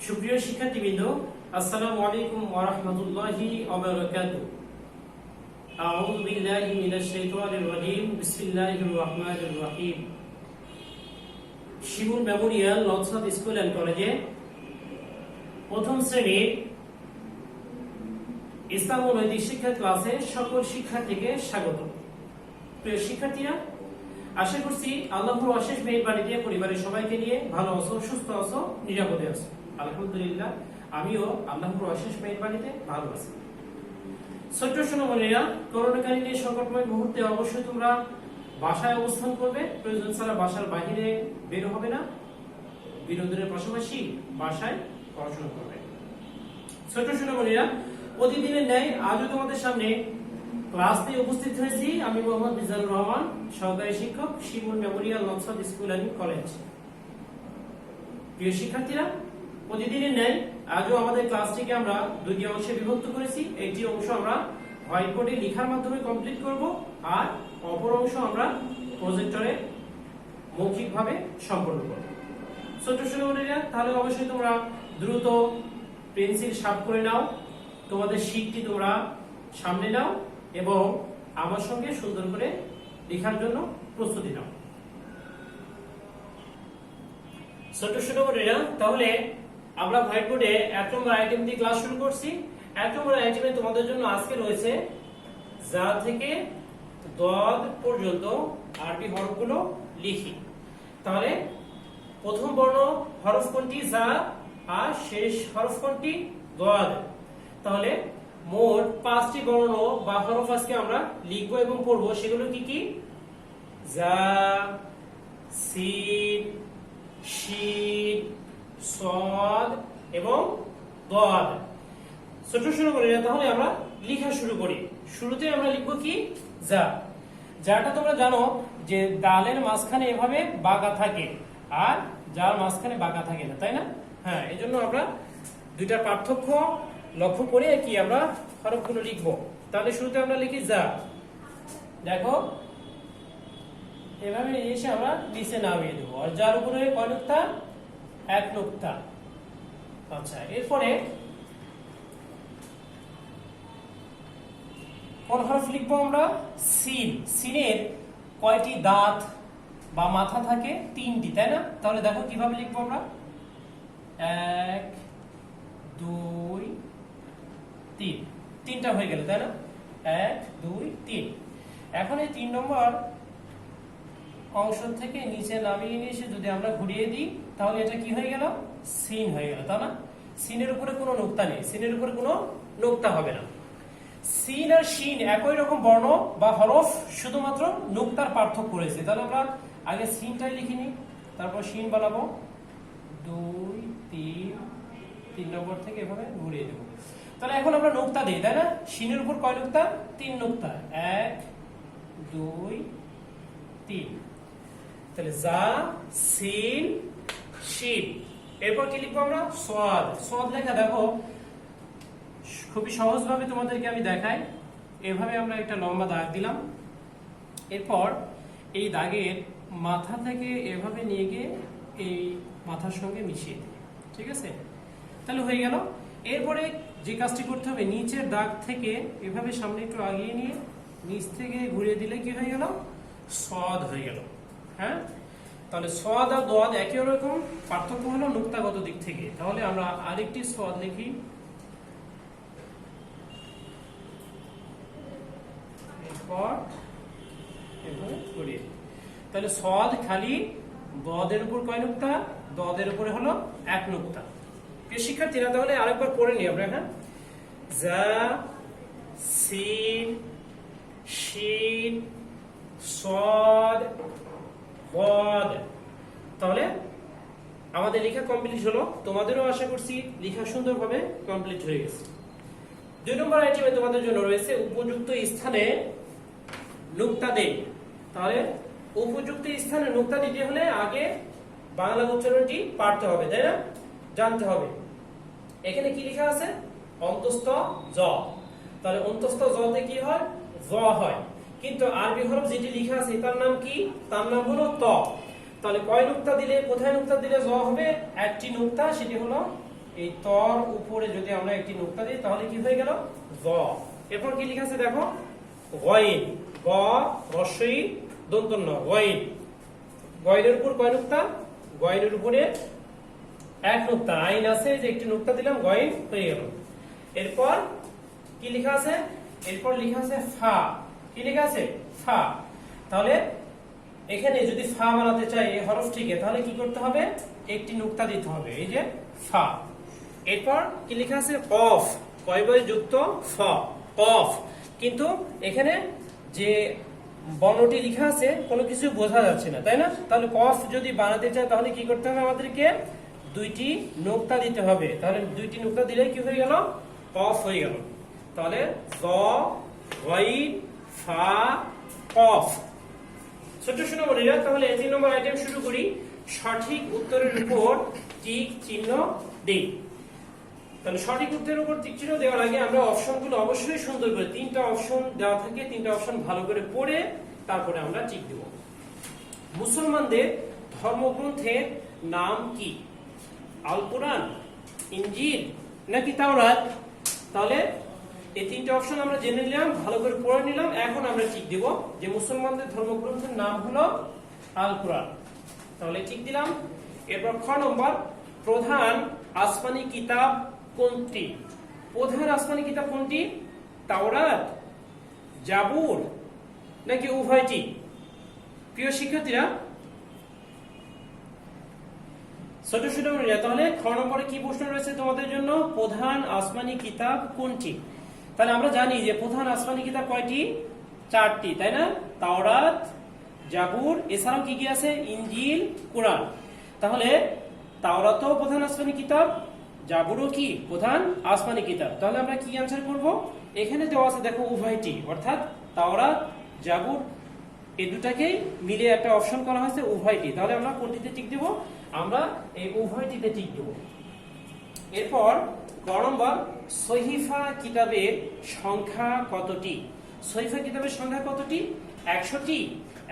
সুপ্রিয় শিক্ষার্থীবৃন্দ, আসসালামু আলাইকুম ওয়া রাহমাতুল্লাহি ওয়া বারাকাতুহু। আউযু বিল্লাহি মিনাশ শাইতানির রাজীম। বিসমিল্লাহির রহমানির রহিম। শিমুল মেমোরিয়াল নওশাদ স্কুল এন্ড কলেজে প্রথম শ্রেণীর ইসলাম ও নৈতিক শিক্ষা ক্লাসে সকল শিক্ষার্থীকে স্বাগত। প্রিয় শিক্ষার্থীরা, আশা করছি আল্লাহর অশেষ মেহেরবানিতে পরিবারের সবাইকে নিয়ে ভালো আছো, সুস্থ আছো, নিরাপদে আছো। আলহামদুলিল্লাহ, আমিও আল্লাহর অশেষ মেহেরবানিতে ভালো আছি। ছোট্ট সোনামণিরা, করোনাকালীন এই সংকটময় মুহূর্তে অবশ্যই তোমরা বাসায় অবস্থান করবে। প্রয়োজন ছাড়া বাসার বাইরে বের হবে না। বিনোদনের পাশাপাশি বাসায় পড়াশোনা করবে। ছোট্ট সোনামণিরা, প্রতিদিনের ন্যায় আজও তোমাদের সামনে ক্লাস নিয়ে উপস্থিত হয়েছি। আমি মোহাম্মদ মিজানুর রহমান, সহকারী শিক্ষক, Shimul memorial Naushad school and college. প্রিয় শিক্ষার্থীরা, প্রতিদিনের ন্যায় আজও আমাদের ক্লাসটিকে আমরা দুটি অংশে বিভক্ত করেছি। একটি অংশ আমরা হোয়াইট বোর্ডে লেখার মাধ্যমে কমপ্লিট করব, আর অপর অংশ আমরা প্রজেক্টরে মৌখিকভাবে সম্পন্ন করব। ছোট্ট সোনামণিরা, তাহলে অবশ্যই তোমরা দ্রুত পেন্সিল শার্প করে নাও, তোমাদের শীটটি তোমরা সামনে নাও এবং আমার সঙ্গে সুন্দর করে লেখার জন্য প্রস্তুতি নাও। ছোট্ট সোনামণিরা, তাহলে আমরা হোয়াইট বোর্ডে 1 নম্বর আইটেম দিয়ে ক্লাস শুরু করছি। 1 নম্বর আইটেমে তোমাদের জন্য আজকে রয়েছে যা থেকে দদ পর্যন্ত আরবি হরফগুলো লিখি। তাহলে প্রথম বর্ণ হরফ কোনটি? যা। আর শেষ হরফ কোনটি? দদ। তাহলে মোট 5টি বর্ণ বা হরফ আজকে আমরা লিখবো এবং পড়বো। সেগুলো কি কি? যা, সিন, শিন, সদ এবং দদ। ছোট শুরু করি না, তাহলে আমরা লেখা শুরু করি। শুরুতে আমরা লিখবো কি? যা। যাটা তোমরা জানো যে দালের মাঝখানে এভাবে বাঁকা থাকে আর যার মাঝখানে বাঁকা থাকে না, তাই না? হ্যাঁ, এই জন্য আমরা দুইটার পার্থক্য লক্ষ্য করে কি আমরা হরফগুলো লিখবো। তাহলে শুরুতে আমরা লিখি যা। দেখো, এভাবে এসে আমরা নিচে নামিয়ে দেবো। আর যার উপরে কয় নুক্তা? 1 নুক্তা। আচ্ছা, এরপরে কোন হরফ লিখবো আমরা? সিন। সিনের কয়টি দাঁত বা মাথা থাকে? 3টি, তাই না? তাহলে দেখো কিভাবে লিখবো আমরা। 1 2 3, 3টা হয়ে গেল, তাই না? 1 2 3। এখন এই 3 নম্বর অংশ থেকে নিচে নামিয়ে নিয়ে এসে যদি আমরা ঘুরিয়ে দিই, তাহলে এটা কি হয়ে গেল? সিন হয়ে গেল, তাই না? সিনের উপরে কোনো নোক্তা নেই, সিনের উপরে কোনো নোক্তা হবে না। সিন আর শিন একই রকম বর্ণ বা হরফ, শুধুমাত্র নোক্তার পার্থক্য রয়েছে। তাহলে আমরা আগে সিনটাই লিখে নিই, তারপর শিন বানাবো। 2 3 নম্বর থেকে এভাবে ঘুরিয়ে দেবো। তাহলে এখন আমরা নোক্তা দিই, তাই না? শিনের উপর কয় নোক্তা? 3 নোক্তা। 1 2 3। তাহলে যা, সিন, শিন। এরপর কি লিখবো আমরা? সদ। সদ লেখা দেখো খুবই সহজভাবে তোমাদেরকে আমি দেখাই। এভাবে আমরা একটা লম্বা দাগ দিলাম। এরপর এই দাগের মাথা থেকে এভাবে নিয়ে গিয়ে এই মাথার সঙ্গে মিশিয়ে দিই, ঠিক আছে? তাহলে হয়ে গেল। এরপরে যে কাজটি করতে হবে, নিচের দাগ থেকে এভাবে সামনে একটু আগিয়ে নিয়ে নিচ থেকে ঘুরিয়ে দিলে কি হয়ে গেল? সদ হয়ে গেল। হ্যাঁ, তাহলে সদ আর দদ একই রকম, পার্থক্য হলো নুক্তাগত দিক থেকে। তাহলে আমরা আরেকটি সদ লিখি। তাহলে সদ খালি, দদের উপর কয় নুক্তা? দদের উপরে হলো 1 নুক্তা। প্রিয় শিক্ষার্থীরা, তাহলে আরেকবার পড়ে নিই আমরা। হ্যাঁ, যা, সিন, শিন, সদ, দদ। তাহলে আমাদের লেখা কমপ্লিট হলো। তোমাদেরও আশা করছি লেখা সুন্দরভাবে কমপ্লিট হয়ে গেছে। 2 নম্বর আইটেমে তোমাদের জন্য রয়েছে উপযুক্ত স্থানে নুক্তা দেই। তাহলে উপযুক্ত স্থানে নুক্তা দিতে হলে আগে বাংলা উচ্চারণটি পারতে হবে, তাই না? জানতে হবে। এখানে কি লেখা আছে? অন্তস্থ জ। তাহলে অন্তস্থ জতে কি হয়? জ হয়। কিন্তু আরবি হরফ যেটি লেখা আছে তার নাম কি? তার নাম হলো ত। তাহলে কয় নুক্তা দিলে, কোথায় নুক্তা দিলে জ হবে? একটি নুক্তা, সেটি হলো এই তর উপরে যদি আমরা একটি নুক্তা দিই তাহলে কি হয়ে গেল জ। এরপর কি লেখা আছে দেখো গয়েন, গ রস্বই দন্ত ন, গয়েন। গয়েনের উপর কয় নুক্তা? গয়েনের উপরে এক নুক্তা। আইন আছে যে একটি নুক্তা দিলাম, গয়েন হয়ে গেল। এরপর কি লেখা আছে? এরপর লেখা আছে ফা। কি লেখা আছে? ফা। তাহলে এখানে যদি ফা বানাতে চাই এই হরফটিকে তাহলে কি করতে হবে? একটি নুক্তা দিতে হবে, এই যে ফা। এরপর কি লেখা আছে? কফ, কয় বয় যুক্ত ফ, কফ। কিন্তু এখানে যে বর্ণটি লেখা আছে কোনো কিছু বোঝা যাচ্ছে না, তাই না? তাহলে কফ যদি বানাতে চাই তাহলে কি করতে হবে? আমাদেরকে দুইটি নুক্তা দিতে হবে। তাহলে দুইটি নুক্তা দিলে কি হয়ে গেল? কফ হয়ে গেল। তাহলে গ গইন ফা কফ। ছোট সোনামণিরা, তাহলে 3 নম্বর আইটেম শুরু করি। সঠিক উত্তরের উপর টিক চিহ্ন দিই। তাহলে সঠিক উত্তরের উপর টিক চিহ্ন দেওয়ার আগে আমরা অপশনগুলো অবশ্যই সুন্দর করে, 3টা অপশন দেওয়া থাকে, 3টা অপশন ভালো করে পড়ে তারপরে আমরা টিক দেব। মুসলমানদের ধর্মগ্রন্থের নাম কি? আল কোরআন, ইনজিল নাকি তাওরাত? তাহলে এই 3টা অপশন আমরা জেনে নিলাম, ভালো করে পড়ে নিলাম। এখন আমরা টিক দেব যে মুসলমানদের ধর্মগ্রন্থের নাম হলো আল কোরআন। তাহলে টিক দিলাম। এরপর খ নম্বর, প্রধান আসমানি কিতাব কোনটি? প্রধান আসমানি কিতাব কোনটি? তাওরাত, জাবুর নাকি উভয়টি? প্রিয় শিক্ষার্থীরা, ছোট সোনামণিরা, তাহলে খ নম্বরে কি প্রশ্ন রয়েছে তোমাদের জন্য? প্রধান আসমানি কিতাব কোনটি? তাহলে আমরা জানি যে প্রধান আসমানি কিতাব কয়টি? 4টি, তাই না? তাওরাত, জাবুর, এছাড়াও কি কি আছে? ইনজিল, কোরআন। তাহলে তাওরাতও প্রধান আসমানি কিতাব, জাবুরও কি প্রধান আসমানি কিতাব। তাহলে আমরা কি অ্যানসার করব? এখানে দেওয়া আছে দেখো উভয়টি, অর্থাৎ তাওরাত, জাবুর এই দুটাকেই মিলে একটা অপশন করা হয়েছে উভয়টি। তাহলে আমরা কোনটিতে টিক দেব? আমরা এই উভয়টিতে টিক দেব। এরপর গ নম্বর, সহিফা কিতাবের সংখ্যা কতটি? সহিফা কিতাবের সংখ্যা কতটি? 100টি,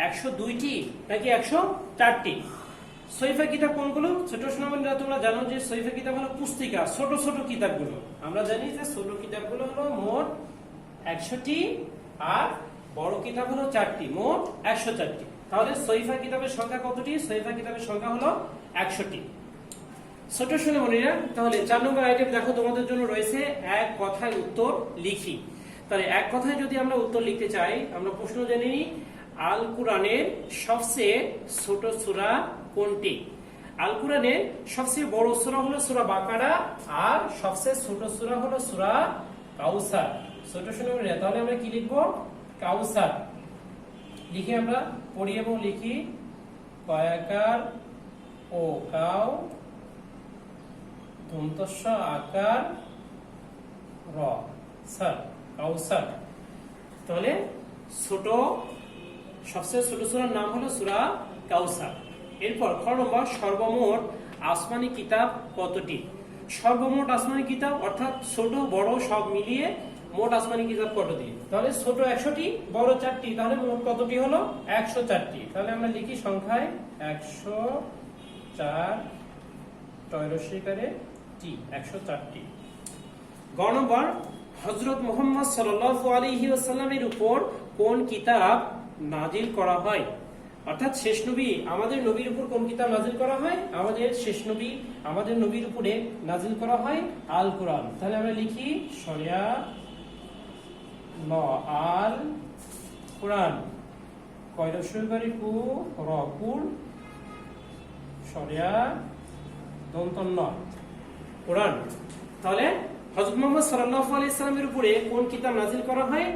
102টি নাকি 104টি? সহিফা কিতাব কোনগুলো? ছোট সোনামণিরা, তোমরা জানো যে সহিফা কিতাব হলো পুস্তিকা, ছোট ছোট কিতাবগুলো। আমরা জানি যে ছোট কিতাবগুলো হলো মোট 100টি আর বড় কিতাব হলো 4টি, মোট 104টি। তাহলে সহিফা কিতাবের সংখ্যা কতটি? সহিফা কিতাবের সংখ্যা হলো 100টি। ছোট সোনামণিরা, তাহলে 4 নম্বর আইটেম দেখো তোমাদের জন্য রয়েছে এক কথায় উত্তর লিখি। তাহলে এক কথায় যদি আমরা উত্তর লিখতে চাই, আমরা প্রশ্ন জেনে নিই। আল কোরআনের সবচেয়ে ছোট সূরা কোনটি? আল কোরআনের সবচেয়ে বড় সূরা হলো সূরা বাকারা আর সবচেয়ে ছোট সূরা হলো সূরা কাউসার। ছোট সোনামণিরা, তাহলে আমরা কি লিখবো? কাউসার। লিখে আমরা পড়ি এবং লিখি কয়াকার ও কাউ দন্তস্ব আকার র সার, কাউসার। তাহলে ছোট সবচেয়ে ছোট সূরার নাম হলো সূরা কাউসার। এরপর খ নম্বর, সর্বমোট আসমানি কিতাব কতটি? সর্বমোট আসমানি কিতাব অর্থাৎ ছোট বড় সব মিলিয়ে মোট আসমানি কিতাব কতটি? তাহলে ছোট 100টি, বড় 4টি, তাহলে মোট কতটি হলো? 104টি। তাহলে আমরা লিখি সংখ্যায় 104 টয়রশিকারে টি, 104টি। গ নম্বর, হযরত মুহাম্মদ সাল্লাল্লাহু আলাইহি ওয়াসাল্লামের উপর কোন কিতাব নাজিল করা হয়? অর্থাৎ শেষ নবী, আমাদের নবীর উপর কোন কিতাব নাজিল করা হয়? আমাদের শেষ নবী, আমাদের নবীর উপরে নাজিল করা হয় আল কোরআন। তাহলে আমরা লিখি শরিয়া ল আল কোরআন, কয়রশিকারে কু রকুর শরিয়া দন্তন ন, কোরআন। তাহলে হযরত মুহাম্মদ সাল্লাল্লাহু আলাইহি সাল্লামের উপরে কোন কিতাব নাজিল করা হয়?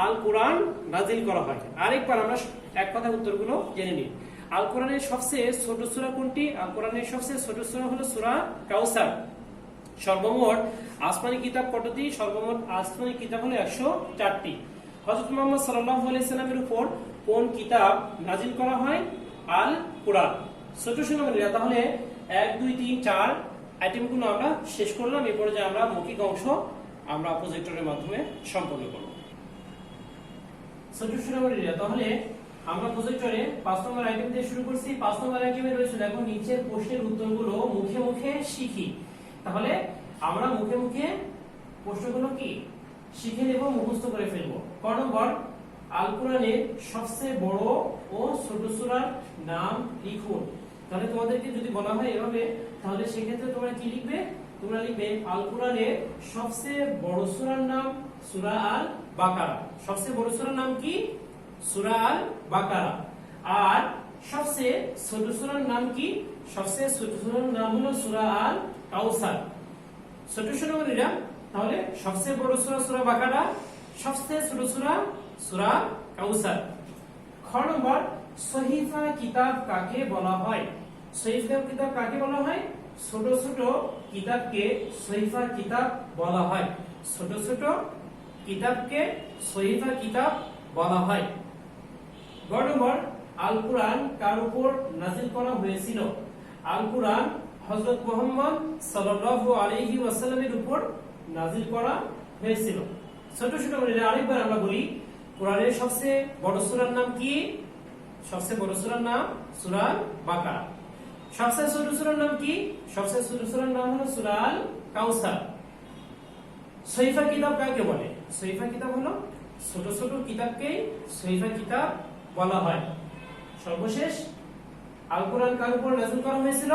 আল কোরআন নাজিল করা হয়। আরেকবার আমরা এক কথা উত্তরগুলো জেনে নিই। আল কোরআনের সবচেয়ে ছোট সূরা কোনটি? আল কোরআনের সবচেয়ে ছোট সূরা হলো সূরা কাউসার। সর্বমোট আসমানি কিতাব কতটি? সর্বমোট আসমানি কিতাব হলো 104টি। হযরত মুহাম্মদ সাল্লাল্লাহু আলাইহি সাল্লামের উপর কোন কিতাব নাজিল করা হয়? আল কোরআন। ছোট সোনামণিরা, তাহলে 1 2 3 4 আইটেমগুলো আমরা শেষ করলাম। এরপরে যে আমরা মৌখিক অংশ আমরা প্রজেক্টরের মাধ্যমে সম্পন্ন করব। ছোট সোনামণিরা, তাহলে আমরা প্রজেক্টরে 5 নম্বর আইটেম দিয়ে শুরু করছি। 5 নম্বর আইটেমে রয়েছে দেখো নিচের প্রশ্নের উত্তরগুলো মুখে মুখে শিখি। তাহলে আমরা মুখে মুখে প্রশ্নগুলো কি শিখে নেব, মুখস্থ করে ফেলবো। ক নম্বর, আল কোরআনের সবচেয়ে বড় ও ছোট সূরার নাম লিখুন। তাহলে তোমাদেরকে যদি বলা হয় এভাবে, তাহলে সেক্ষেত্রে তোমরা কি লিখবে? তোমরা লিখবে আল কোরআনের সবচেয়ে বড় সূরার নাম সূরা আল বাকারা। সবচেয়ে বড় সূরার নাম কি? সূরা আল বাকারা। আর সবচেয়ে ছোট সূরার নাম কি? সবচেয়ে ছোট সূরার নাম হলো সূরা আল কাউসার। ছোট সূরাগুলিরা, তাহলে সবচেয়ে বড় সূরা সূরা বাকারা, সবচেয়ে ছোট সূরা সূরা কাউসার। খ নম্বর, সহিফা কিতাব কাকে বলা হয়? সহিফা কিতাব কাকে বলা হয়? ছোট ছোট কিতাবকে সহিফা কিতাব বলা হয়। ছোট ছোট কিতাবকে সহিফা কিতাব বলা হয়। গ নম্বর, আল কোরআন কার উপর নাযিল করা হয়েছিল? আল কোরআন হযরত মুহাম্মদ সাল্লাল্লাহু আলাইহি ওয়াসাল্লামের উপর নাযিল করা হয়েছিল। ছোট ছোট করে আরেকবার আমরা বলি, কোরআনের সবচেয়ে বড় সূরার নাম কি? সবচেয়ে বড় সূরার নাম সূরা বাকারা। সবচেয়ে ছোট সূরার নাম কি? সবচেয়ে ছোট সূরার নাম হলো সূরা আল কাউসার। সহিফা কিতাব কাকে বলে? সহিফা কিতাব হলো ছোট ছোট কিতাবকে সহিফা কিতাব বলা হয়। সর্বশেষ, আল কোরআন কার উপর নাযিল করা হয়েছিল?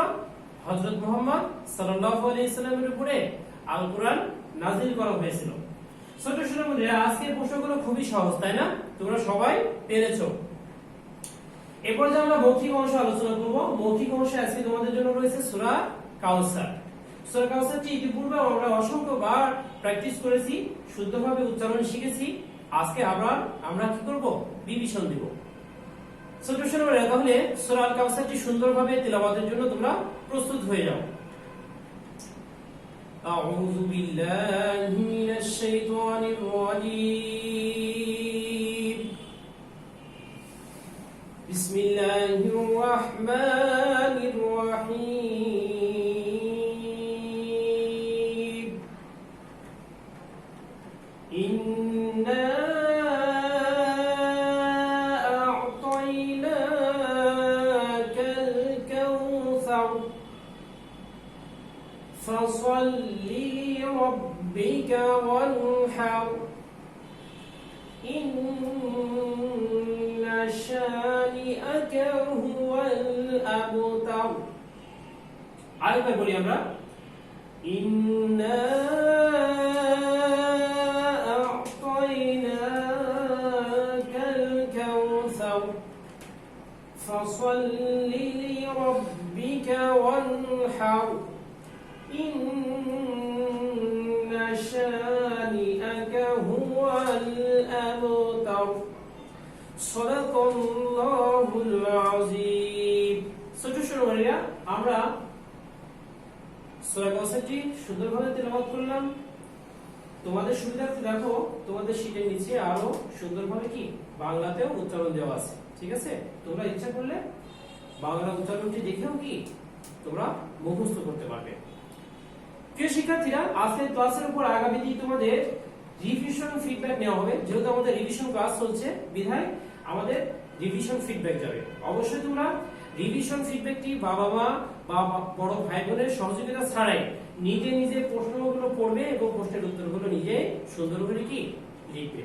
হযরত মুহাম্মদ সাল্লাল্লাহু আলাইহি সাল্লামের উপরে আল কোরআন নাযিল করা হয়েছিল। ছোট ছোট বন্ধুরা, আজকের প্রশ্নগুলো খুবই সহজ, তাই না? তোমরা সবাই পেরেছো। এরপর যে আমরা মৌখিক অংশ আলোচনা করব। মৌখিক অংশে আজকে তোমাদের জন্য রয়েছে সূরা কাউসার। সূরা কাউসারটি ইতিপূর্বে আমরা অসংখ্য বার প্র্যাকটিস করেছি, শুদ্ধভাবে উচ্চারণ শিখেছি। আজকে আবার আমরা কি করব? রিভিশন দিব। ছোট ছোট বন্ধুরা, তাহলে সূরা আল কাউসারটি সুন্দরভাবে তিলাওয়াতের জন্য তোমরা প্রস্তুত হয়ে যাও। أعوذ بالله من الشيطان الرجيم بسم الله الرحمن الرحيم إنا أعطيناك الكوثر فصل لربك وانحر إن شانئك هو الأبتر। আরেকবার বলি আমরা, إنا أعطيناك الكوثر فصل لربك وانحر إن شانئك هو الأبتر صدق الله العظيم। ছোট ছোট ভাইয়া, আমরা সূরা কাউসারটি সুন্দরভাবে তেলাওয়াত করলাম। তোমাদের সুবিধার্থে দেখো, তোমাদের শীটের নিচে আরো সুন্দরভাবে কি বাংলাতেও উচ্চারণ দেওয়া আছে, ঠিক আছে? তোমরা ইচ্ছা করলে বাংলা উচ্চারণটি দেখেও কি তোমরা মুখস্থ করতে পারবে। প্রিয় শিক্ষার্থীরা, আজকের ক্লাসের উপর আগামী দিন তোমাদের রিভিশন ফিডব্যাক নেওয়া হবে। যেহেতু আমাদের রিভিশন ক্লাস চলছে, বিধায় আমাদের রিভিশন ফিডব্যাক যাবে। অবশ্যই তোমরা রিভিশন ফিডব্যাকটি বাবা মা বা বড় ভাই বোনের সহযোগিতা ছাড়াই নিজে নিজে প্রশ্নগুলো পড়বে এবং প্রশ্নের উত্তরগুলো নিজে সুন্দর করে কি লিখবে।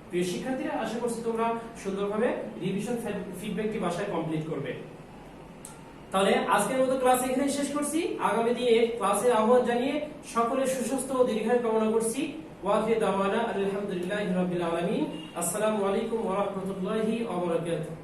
প্রিয় শিক্ষার্থীরা, আশা করছি তোমরা সুন্দরভাবে রিভিশন ফিডব্যাকটি বাসায় কমপ্লিট করবে। তাহলে আজকের মতো ক্লাস এখানে শেষ করছি। আগামী দিনে ক্লাসের আহ্বান জানিয়ে সকলের সুস্বাস্থ্য ও দীর্ঘায়ু কামনা করছি। ওয়াখির দাওয়ানা আলহামদুলিল্লাহি রাব্বিল আলামিন। আসসালামু আলাইকুম ওয়া রাহমাতুল্লাহি ওয়া বারাকাতুহু।